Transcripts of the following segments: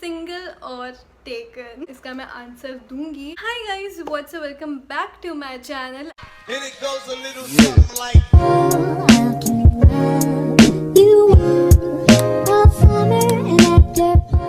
Single और taken, इसका मैं आंसर दूंगी। Hi guys, what's up, welcome back to my channel.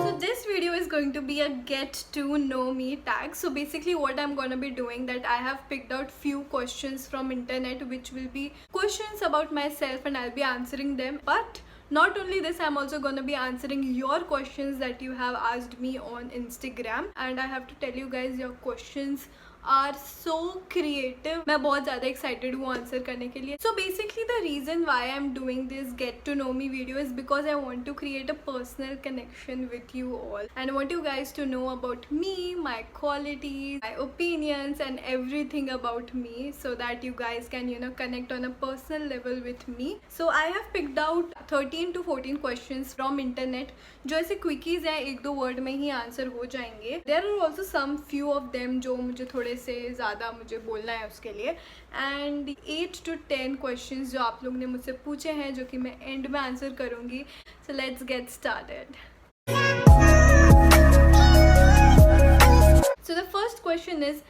So this video is going to be a get to know me tag. So basically what I'm going to be doing, that I have picked out few questions from internet which will be questions about myself and I'll be answering them. But not only this, I'm also gonna be answering your questions that you have asked me on Instagram. And I have to tell you guys, your questions are so creative. मैं बहुत ज़्यादा excited हूँ answer करने के लिए. So basically the reason why I'm doing this get to know me video is because I want to create a personal connection with you all and I want you guys to know about me, my qualities, my opinions and everything about me, so that you guys can connect on a personal level with me. So I have picked out 13 to 14 questions from internet जो ऐसे क्विकीज हैं, एक दो word में ही answer हो जाएंगे. There are also some few of them जो मुझे थोड़े से ज़्यादा मुझे बोलना है उसके लिए, एंड 8 to 10 क्वेश्चंस जो आप लोग ने मुझसे पूछे हैं जो कि मैं एंड में आंसर करूँगी. So let's get started. So the first question is,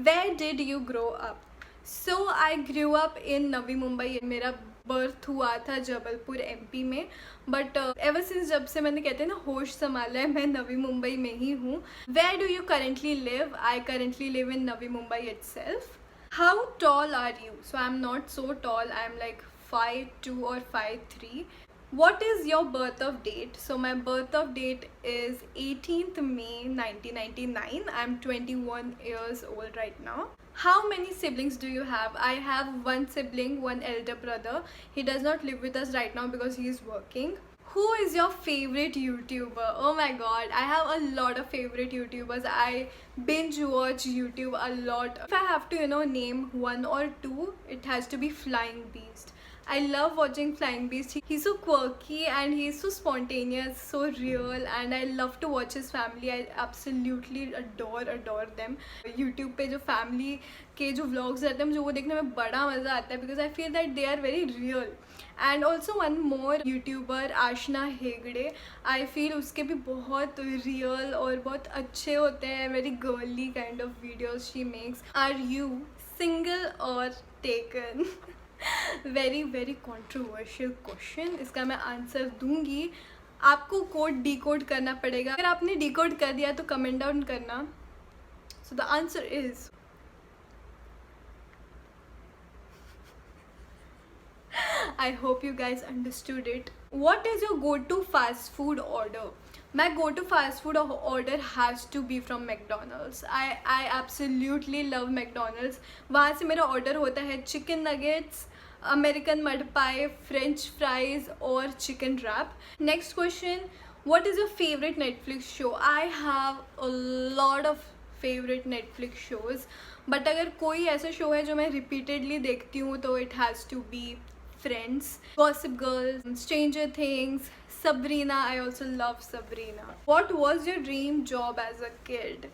where did you grow up? So I grew up in Navi Mumbai. मेरा बर्थ हुआ था जबलपुर एमपी में, बट एवर सिंस जब से मैंने कहते हैं ना होश संभाला है, मैं नवी मुंबई में ही हूँ. Where do you currently live? I currently live in Navi Mumbai itself. How tall are you? So I am not so tall, I am like 5'2" or 5'3". What is your birth of date? So my birth of date is 18th May 1999. I'm 21 years old right now. How many siblings do you have? I have one sibling, one elder brother. He does not live with us right now because he is working. Who is your favorite YouTuber? Oh my god, I have a lot of favorite YouTubers. I binge watch YouTube a lot. If I have to name one or two, it has to be Flying Beast. I love watching Flying Beast. He's so quirky and he's so spontaneous, so real, and I love to watch his family. I absolutely adore them. YouTube पे जो family के जो vlogs रहते हैं मुझे वो देखने में बड़ा मज़ा आता है because I feel that they are very real. And also one more YouTuber, Ashna Hegde. I feel उसके भी बहुत real और बहुत अच्छे होते हैं. Very girly kind of videos she makes. Are you single or taken? Very very controversial question, इसका मैं आंसर दूंगी. आपको कोड डिकोड करना पड़ेगा. अगर आपने डिकोड कर दिया तो कमेंट डाउन करना. So the answer is I hope you guys understood it. What is your go-to fast food order? My go-to fast food order has to be from McDonald's. I absolutely love McDonald's. वहाँ से मेरा order होता है chicken nuggets, American mud पाई, French fries और chicken rap. Next question, what is your favorite Netflix show? I have a lot of favorite Netflix shows, but अगर कोई ऐसा show है जो मैं रिपीटेडली देखती हूँ तो it has to be Friends, Gossip Girl, Stranger Things, Sabrina. I also love Sabrina. What was your dream job as a kid?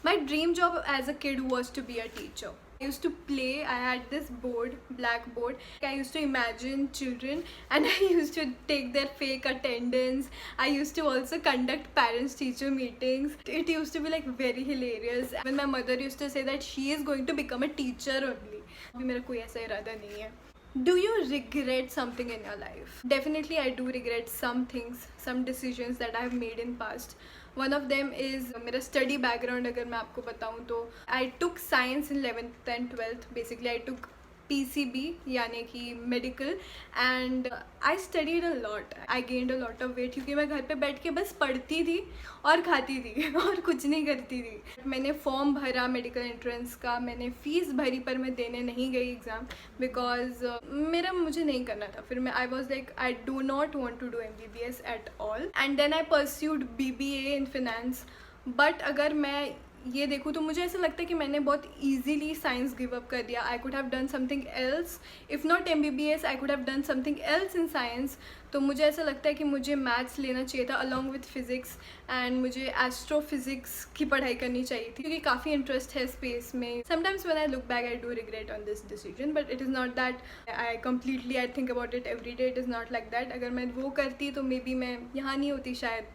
My dream job as a kid was to be a teacher. I used to play. I had this board, blackboard. I used to imagine children and I used to take their fake attendance. I used to also conduct parents-teacher meetings. It used to be like very hilarious. When my mother used to say that she is going to become a teacher only. अभी मेरा कोई ऐसा इरादा नहीं है. Do you regret something in your life? Definitely I do regret some things, some decisions that I have made in past. One of them is मेरा study background. अगर मैं आपको बताऊँ तो I took science in 11th and 12th. Basically I took PCB यानी कि medical, and I studied a lot. I gained a lot of weight क्योंकि मैं घर पे बैठ के बस पढ़ती थी और खाती थी और कुछ नहीं करती थी. मैंने फॉर्म भरा मेडिकल एंट्रेंस का, मैंने फ़ीस भरी पर मैं देने नहीं गई एग्ज़ाम बिकॉज मेरा मुझे नहीं करना था. फिर मैं I was like I do not want to do MBBS at all, and then I pursued BBA in finance. But अगर मैं ये देखूँ तो मुझे ऐसा लगता है कि मैंने बहुत ईजीली साइंस गिव अप कर दिया. I could have done something else. If not MBBS I could have done something else in science. तो मुझे ऐसा लगता है कि मुझे मैथ्स लेना चाहिए था अलॉन्ग विथ फिज़िक्स, एंड मुझे एस्ट्रोफिज़िक्स की पढ़ाई करनी चाहिए थी क्योंकि काफ़ी इंटरेस्ट है स्पेस में. Sometimes when I look back I do regret on this decision, but it is not that I completely I think about it every day. It is not like that. अगर मैं वो करती तो may be मैं यहाँ नहीं होती शायद.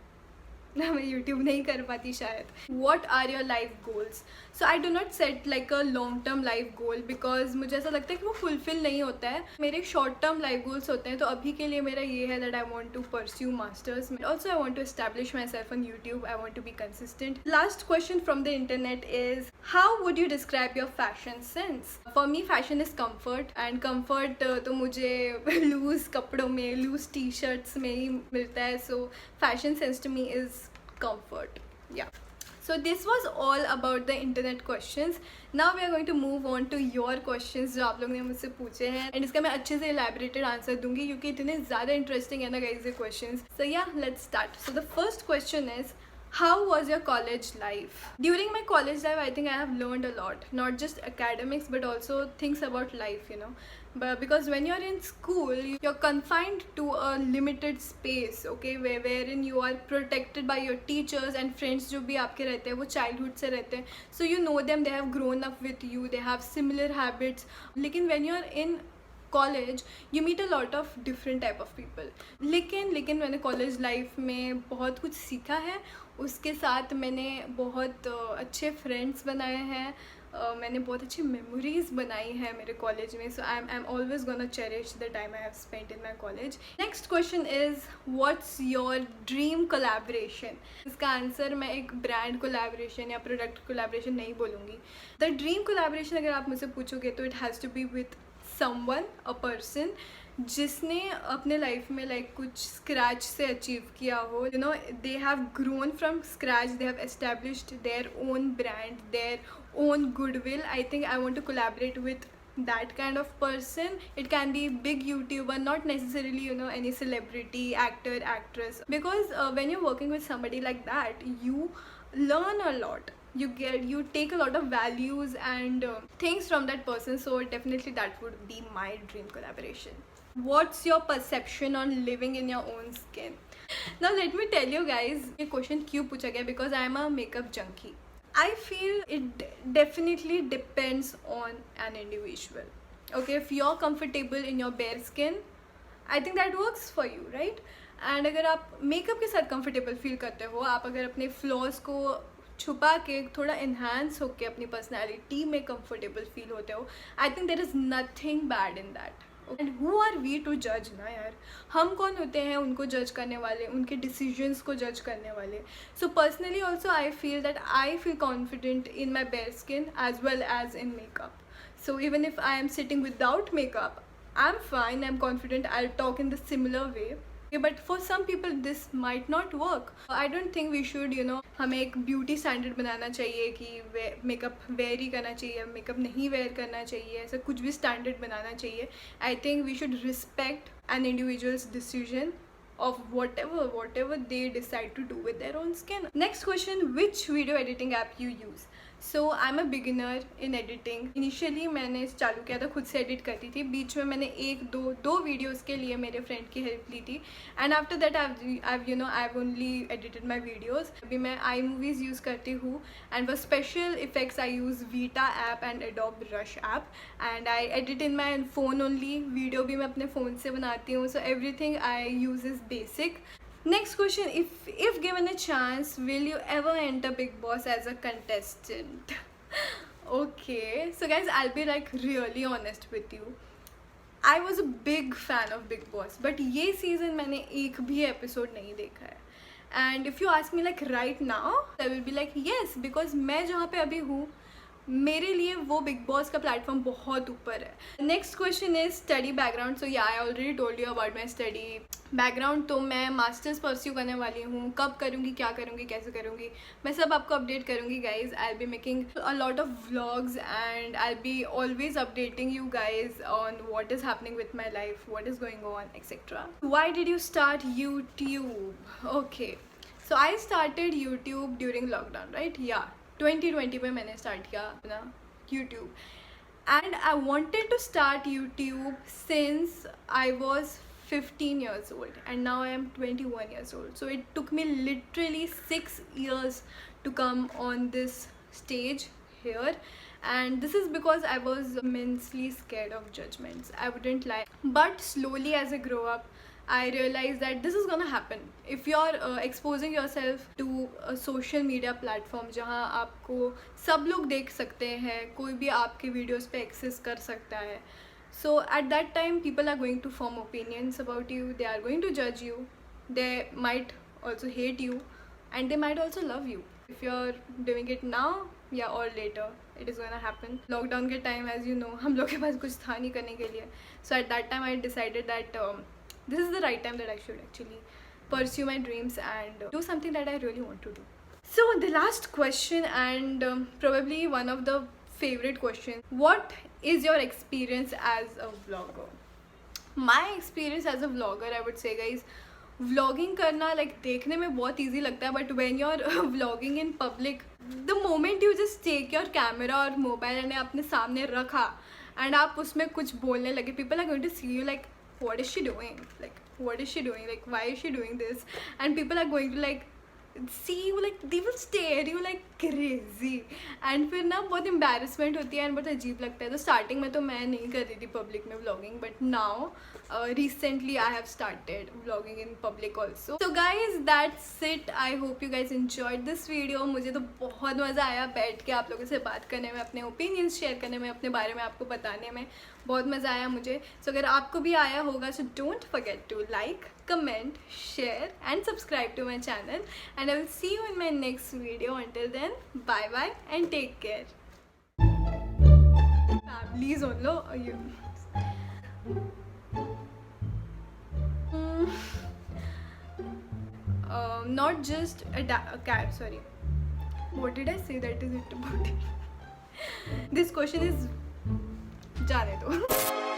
मैं यूट्यूब नहीं कर पाती शायद. What are your life goals? So I do not set like a long term life goal because मुझे ऐसा लगता है कि वो फुलफिल नहीं होता है. मेरे शॉर्ट टर्म लाइफ गोल्स होते हैं. तो अभी के लिए मेरा ये है that I want to pursue masters. Also I want to establish myself on YouTube. I want to be consistent. Last question from the internet is, how would you describe your fashion sense? For me fashion is comfort, and comfort तो मुझे loose कपड़ों में, loose T shirts में ही मिलता है. So fashion sense to me is comfort. Yeah. So this was all about the internet questions. Now we are going to move on to your questions जो आप लोग ने मुझसे पूछे हैं, and इसका मैं अच्छे से elaborated answer दूंगी क्योंकि इतने ज़्यादा इंटरेस्टिंग है ना guys ये questions. So yeah, let's start. So the first question is, how was your college life? During my college life, I think I have learned a lot, not just academics but also things about life, you know. But because when you're in school, you're confined to a limited space, okay, wherein you are protected by your teachers and friends जो भी आपके रहते हैं वो childhood से रहते हैं. So you know them, they have grown up with you, they have similar habits. लेकिन when you're in college you meet a lot of different type of people. लेकिन मैंने कॉलेज लाइफ में बहुत कुछ सीखा है. उसके साथ मैंने बहुत अच्छे फ्रेंड्स बनाए हैं. मैंने बहुत अच्छी मेमोरीज बनाई है मेरे कॉलेज में. So I am always gonna cherish the time I have spent in my college. Next question is, what's your dream collaboration? इसका आंसर मैं एक ब्रांड कोलैबोरेशन या प्रोडक्ट कोलैबोरेशन नहीं बोलूँगी. द ड्रीम कोलैबोरेशन अगर आप मुझसे पूछोगे तो it has to be with someone, a person जिसने अपने लाइफ में लाइक कुछ स्क्रैच से अचीव किया हो. You know, they have grown from scratch, they have established their own brand, their own goodwill. I think I want to collaborate with that kind of person. It can be big YouTuber, not necessarily, you know, any celebrity, actor, actress, because when you're working with somebody like that, you learn a lot. You take a lot of values and things from that person. So definitely that would be my dream collaboration. What's your perception on living in your own skin? Now let me tell you guys, ये question क्यों पूछा गया? Because I am a makeup junkie. I feel it definitely depends on an individual. Okay, if you're comfortable in your bare skin, I think that works for you, right? And अगर आप makeup के साथ comfortable feel करते हो, आप अगर अपने flaws को छुपा के थोड़ा enhance होके अपनी personality में comfortable feel होते हो, I think there is nothing bad in that. And who are we to जज ना यार. हम कौन होते हैं उनको जज करने वाले, उनके डिसीजंस को जज करने वाले. So personally also I feel that I feel confident in my bare skin as well as in makeup. So even if I am sitting without makeup, I am fine, I am confident, I talk in the similar way. But for some people this might not work. I don't think we should, you know, हमें एक beauty standard बनाना चाहिए कि makeup where he करना चाहिए, makeup नहीं where करना चाहिए, ऐसा कुछ भी स्टैंडर्ड बनाना चाहिए. I think we should respect an individual's decision of whatever they decide to do with their own skin. Next question, which video editing app you use? So I'm a beginner in editing. Initially मैंने चालू किया था, खुद से edit करती थी. बीच में मैंने दो वीडियोज़ के लिए मेरे फ्रेंड की हेल्प ली थी. And after that I've only edited my videos. अभी मैं iMovies यूज़ करती हूँ. And for special effects I use Vita app and Adobe Rush app. And I edit in my phone only. Video भी मैं अपने phone से बनाती हूँ. So everything I use is basic. Next question, if given a chance, will you ever enter Big Boss as a contestant? Okay, so guys, I'll be like really honest with you. I was a big fan of Big Boss, but ये season मैंने एक भी episode नहीं देखा है. And if you ask me like right now, I will be like yes, because मैं जहाँ पे अभी हूँ मेरे लिए वो बिग बॉस का प्लेटफॉर्म बहुत ऊपर है. Next question is study background. So yeah I already told you about my study background. तो मैं मास्टर्स परस्यू करने वाली हूँ. कब करूँगी, क्या करूँगी, कैसे करूँगी, मैं सब आपको अपडेट करूँगी guys. I will be making a lot of vlogs and I will be always updating you guys on what is happening with my life, what is going on etcetera. Why did you start YouTube? Okay, so I started YouTube during lockdown, right? या 2020 में मैंने start किया अपना YouTube. And I wanted to start YouTube since I was 15 years old and now I am 21 years old. So it took me literally 6 years to come on this stage here, and this is because I was immensely scared of judgments. I wouldn't lie, but slowly as I grow up I realized that this is gonna happen if you're exposing yourself to a social media platform जहाँ आपको सब लोग देख सकते हैं, कोई भी आपके वीडियोस पे एक्सेस कर सकता है. So at that time people are going to form opinions about you, they are going to judge you, they might also hate you, and they might also love you. If you're doing it now, yeah, or later, it is gonna happen. Lockdown के time, as you know, हम लोग के पास कुछ था नहीं करने के लिए. So at that time I decided that this is the right time that I should actually pursue my dreams and do something that I really want to do. So the last question, and probably one of the favorite questions, what is your experience as a vlogger? My experience as a vlogger, I would say guys, vlogging करना like देखने में बहुत easy लगता है, but when you're vlogging in public, the moment you just take your camera और mobile and अपने सामने रखा and आप उसमें कुछ बोलने लगे, people are going to see you like, what is she doing, like what is she doing, like why is she doing this, and people are going to like see you, like they will stare you like crazy, and फिर ना बहुत embarrassment होती है and बहुत अजीब लगता है. तो starting में तो मैं नहीं कर रही थी public में vlogging, but now recently I have started vlogging in public also. So guys, that's it. I hope you guys enjoyed this video. मुझे तो बहुत मज़ा आया बैठ के आप लोगों से बात करने में, अपने opinions share करने में, अपने बारे में आपको बताने में बहुत मज़ा आया मुझे. So अगर आपको भी आया होगा, so don't forget to like, comment, share and subscribe to my channel, and I will see you in my next video. Until then, bye bye and take care. Please only you. Not just a cat, sorry. What did I say that is it about it? This question is जाने दो.